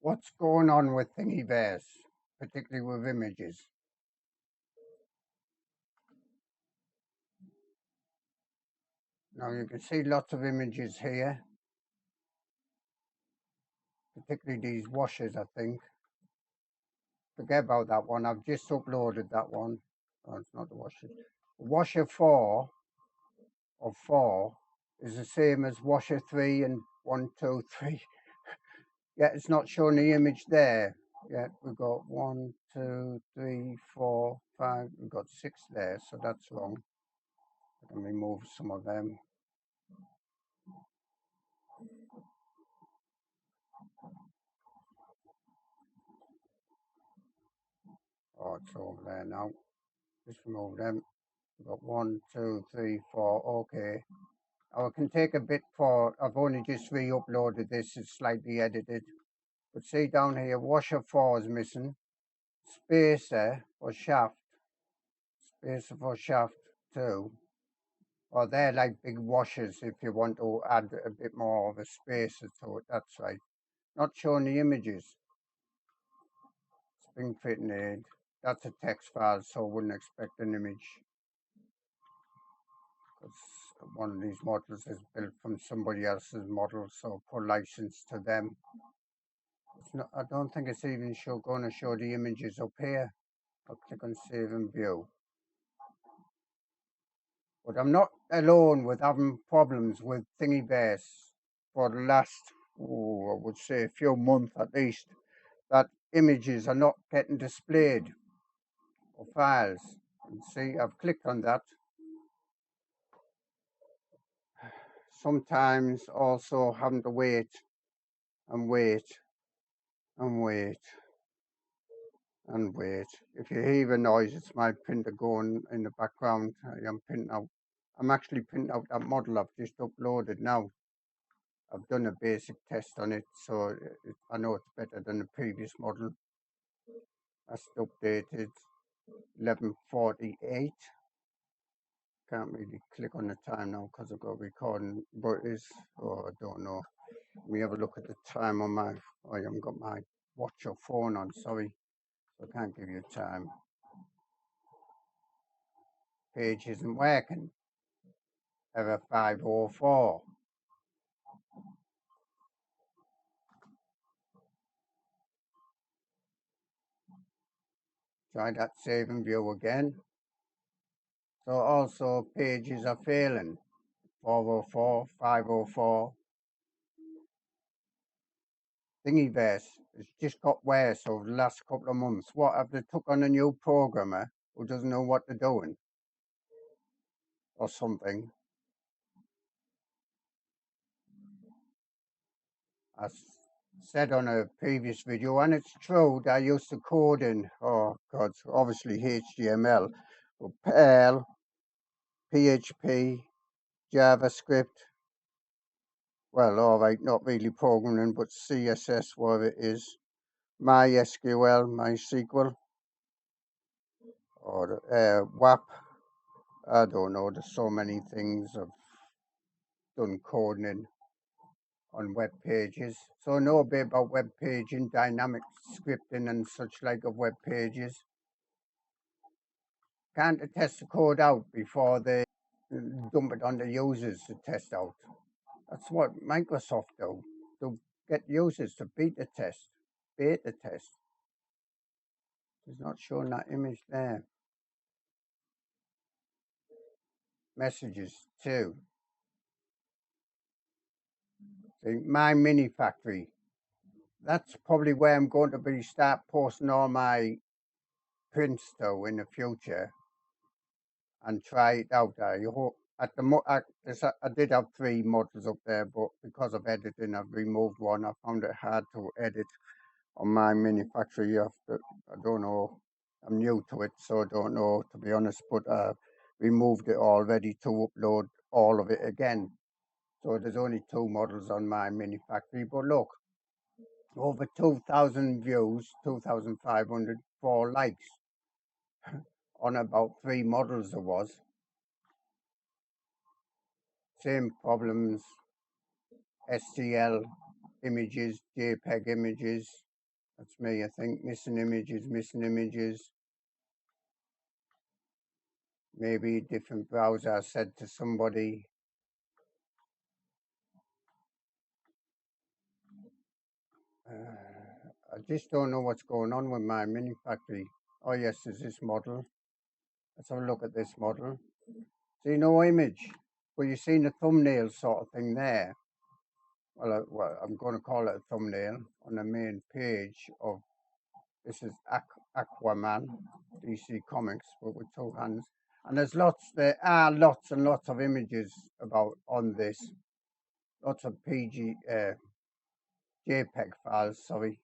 What's going on with Thingiverse, particularly with images? Now you can see lots of images here, particularly these washers, I think. Forget about that one, I've just uploaded that one. Oh, it's not the washer. Washer 4 of 4 is the same as washer 3 and 1, 2, 3. Yeah, it's not showing the image there. Yeah, we've got 1, 2, 3, 4, 5. We've got 6 there, so that's wrong. I can remove some of them. Oh, it's over there now. Just remove them. We've got 1, 2, 3, 4. Okay. I can take a bit for. I've only just re-uploaded this. It's slightly edited. But see down here, washer 4 is missing. Spacer for shaft. Spacer for shaft 2. Or they're like big washers if you want to add a bit more of a spacer to it. That's right. Not showing the images. Spring fitting aid. That's a text file, so I wouldn't expect an image. One of these models is built from somebody else's model, so put license to them. It's not, I don't think it's even going to show the images up here. I'll click on save and view. But I'm not alone with having problems with Thingiverse for the last, I would say a few months at least, that images are not getting displayed or files. And see, I've clicked on that. Sometimes also having to wait and wait and wait and wait. If you hear a noise, it's my printer going in the background. I'm actually printing out that model I've just uploaded now. I've done a basic test on it, so I know it's better than the previous model. That's updated 11:48. Can't really click on the time now because I've got recording, but it's, I don't know. Let me have a look at the time on my, I haven't got my watch or phone on, sorry. So I can't give you time. Page isn't working. Error 504. Try that save and view again. So also pages are failing. 404, 504. Thingiverse has just got worse over the last couple of months. What, have they took on a new programmer who doesn't know what they're doing? Or something. I said on a previous video, and it's true, that I used to code in, oh God, obviously HTML, but Perl, PHP, JavaScript, well, all right, not really programming, but CSS, whatever it is, MySQL, MySQL, or WAP, I don't know, there's so many things I've done coding in on web pages. So I know a bit about web paging, dynamic scripting and such like of web pages. Can't they test the code out before they dump it on the users to test out? That's what Microsoft do. To get users to beta test. It's not showing that image there. Messages too. See, MyMiniFactory. That's probably where I'm going to start posting all my prints though in the future and try it out. I hope at the I did have 3 models up there, but because of editing, I've removed one. I found it hard to edit on MyMiniFactory. I don't know. I'm new to it, so I don't know, to be honest. But removed it all, ready to upload all of it again. So there's only 2 models on MyMiniFactory. But look, over 2,000 views, 2,500, 4 likes on about 3 models there was. Same problems, STL images, JPEG images, That's me, I think. Missing images. Maybe a different browser said to somebody, I just don't know what's going on with MyMiniFactory. Oh yes, there's this model. Let's have a look at this model. See, no image, but you've seen the thumbnail sort of thing there. Well, I'm going to call it a thumbnail on the main page of, this is Aquaman, DC Comics, but with two hands. And there are lots and lots of images about on this. Lots of JPEG files, sorry.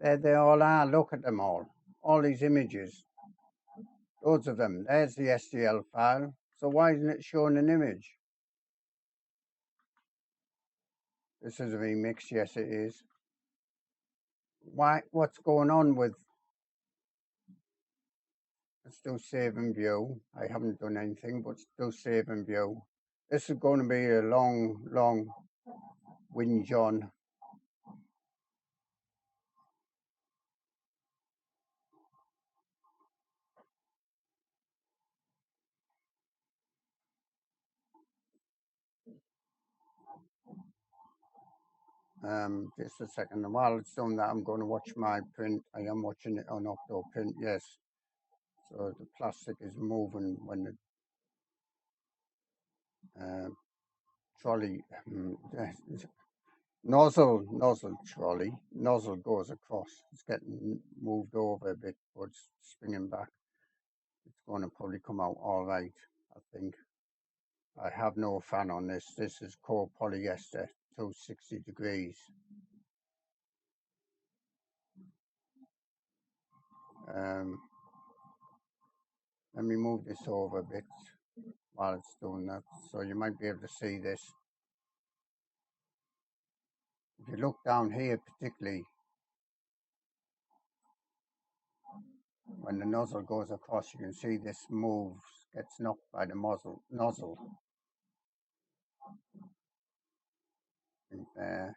There they all are, look at them all. All these images. Loads of them. There's the STL file. So why isn't it showing an image? This is a remix, yes it is. What's going on with, let's do save and view. I haven't done anything, but do save and view. This is going to be a long whinge on. Just a second. While it's done that, I'm going to watch my print. I am watching it on Octo Print, yes. So the plastic is moving when the trolley, nozzle trolley, nozzle goes across. It's getting moved over a bit, but it's spinning back. It's going to probably come out all right, I think. I have no fan on this. This is core polyester, 260 degrees. Let me move this over a bit while it's doing that, so you might be able to see this. If you look down here particularly, when the nozzle goes across, you can see this moves, gets knocked by the nozzle. There.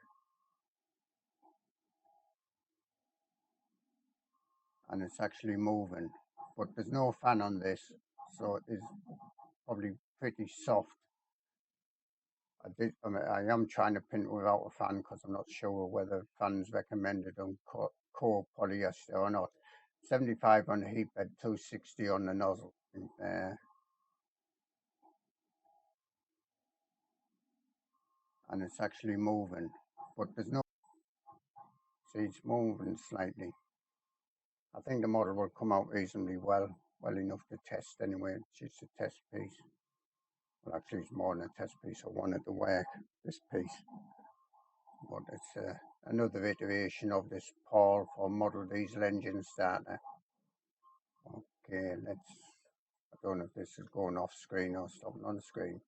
And it's actually moving, but there's no fan on this, so it is probably pretty soft. I am trying to print without a fan because I'm not sure whether fans recommended on core polyester or not. 75 on the heat bed, 260 on the nozzle. And it's actually moving, but there's no, see, it's moving slightly. I think the model will come out reasonably well enough to test anyway. It's just a test piece. Well, actually, it's more than a test piece. I wanted to work this piece, but it's another iteration of this Paul for model diesel engine starter. Okay, I don't know if this is going off screen or stopping on the screen,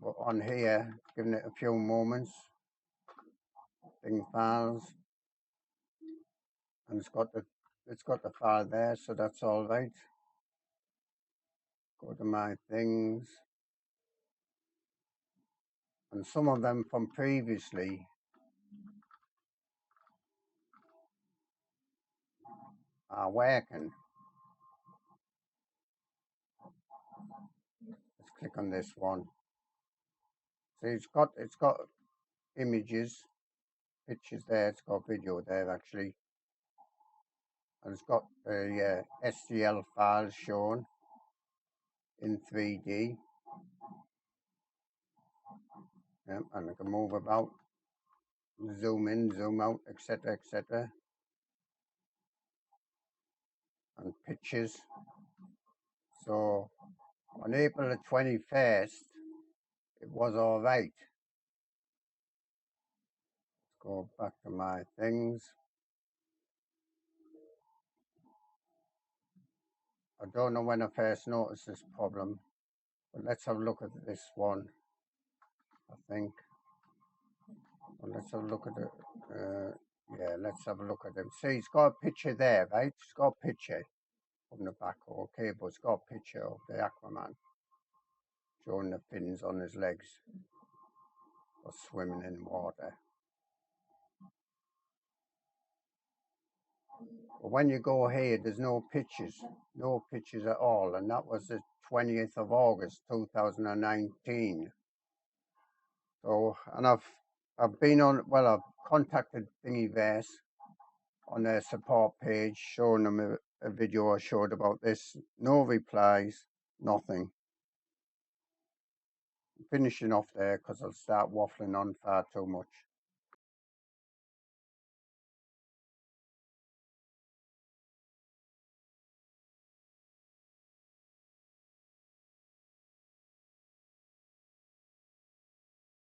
but on here, giving it a few moments. Thing files, and it's got the file there, so that's all right. Go to my things, and some of them from previously are working. Let's click on this one. See, it's got images, pictures there. It's got video there actually, and it's got the STL files shown in 3D. And I can move about, zoom in, zoom out, etc., etc. And pictures. So on April the 21st, it was all right. Let's go back to my things. I don't know when I first noticed this problem, but let's have a look at this one, I think. Well, let's have a look at it. Yeah, let's have a look at it. See, it's got a picture there, right? It's got a picture from the back, okay, but it's got a picture of the Aquaman showing the fins on his legs or swimming in water. But when you go here, there's no pictures at all, and that was the 20th of August 2019. So, and I've been on, well, I've contacted Thingiverse on their support page, showing them a video I showed about this. No replies, nothing. I'm finishing off there because I'll start waffling on far too much.